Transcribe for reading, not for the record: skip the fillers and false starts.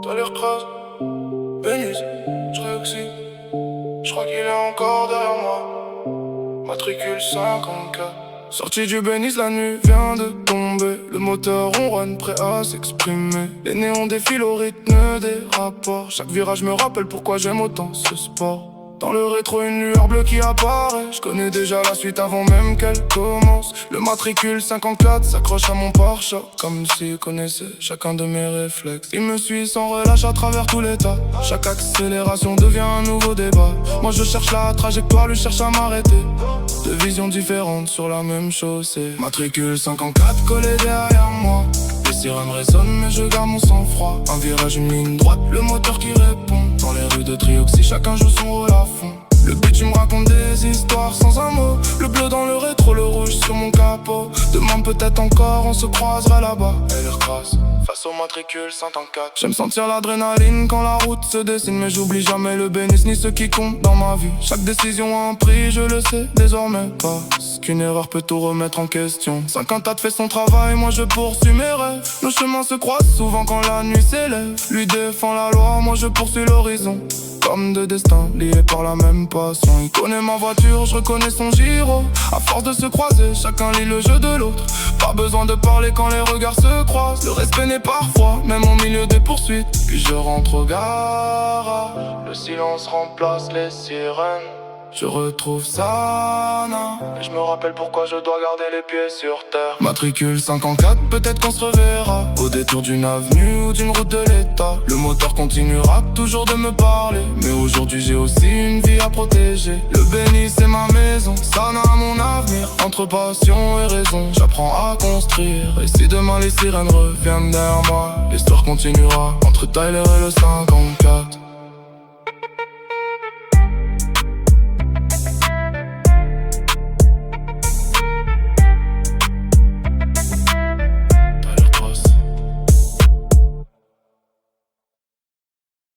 t'as l'air crase. Bénis, j'réoxyde. J'crois qu'il est encore derrière moi. Matricule 54. Sorti du Bénis, la nuit vient de tomber. Le moteur ronronne, prêt à s'exprimer. Les néons défilent au rythme des rapports. Chaque virage me rappelle pourquoi j'aime autant ce sport. Dans le rétro, une lueur bleue qui apparaît. Je connais déjà la suite avant même qu'elle commence. Le matricule 54 s'accroche à mon pare-choc, comme s'il connaissait chacun de mes réflexes. Il me suit sans relâche à travers tout l'état. Chaque accélération devient un nouveau débat. Moi je cherche la trajectoire, lui cherche à m'arrêter. Deux visions différentes sur la même chaussée. Matricule 54 collé derrière moi. Les sirènes résonnent mais je garde mon sang-froid. Un virage, une ligne droite, le moteur qui répond. Dans les rues de Trioxy, chacun joue son rôle à fond. Le but, tu me racontes des histoires sans un mot. Le bleu dans le rétro, le rouge sur mon capot. Demain peut-être encore, on se croisera là-bas. Elle est crasse, face au matricule 54. J'aime sentir l'adrénaline quand la route se dessine. Mais j'oublie jamais le bénis ni ce qui compte dans ma vie. Chaque décision a un prix, je le sais désormais. Parce qu'une erreur peut tout remettre en question. 54 fait son travail, moi je poursuis mes rêves. Nos chemins se croisent souvent quand la nuit s'élève. Lui défend la loi, moi je poursuis l'horizon. Comme deux destins liés par la même passion. Il connaît ma voiture, je reconnais son giro. À force de se croiser, chacun lit le jeu de l'autre. Pas besoin de parler quand les regards se croisent. Le respect n'est pas froid, même au milieu des poursuites. Puis je rentre au garage. Le silence remplace les sirènes. Je retrouve Sana et je me rappelle pourquoi je dois garder les pieds sur terre. Matricule 54, peut-être qu'on se reverra au détour d'une avenue ou d'une route de l'état. Le moteur continuera toujours de me parler, mais aujourd'hui j'ai aussi une vie à protéger. Le béni c'est ma maison, Sana mon avenir. Entre passion et raison, j'apprends à construire. Et si demain les sirènes reviennent derrière moi, l'histoire continuera entre Tyler et le 54.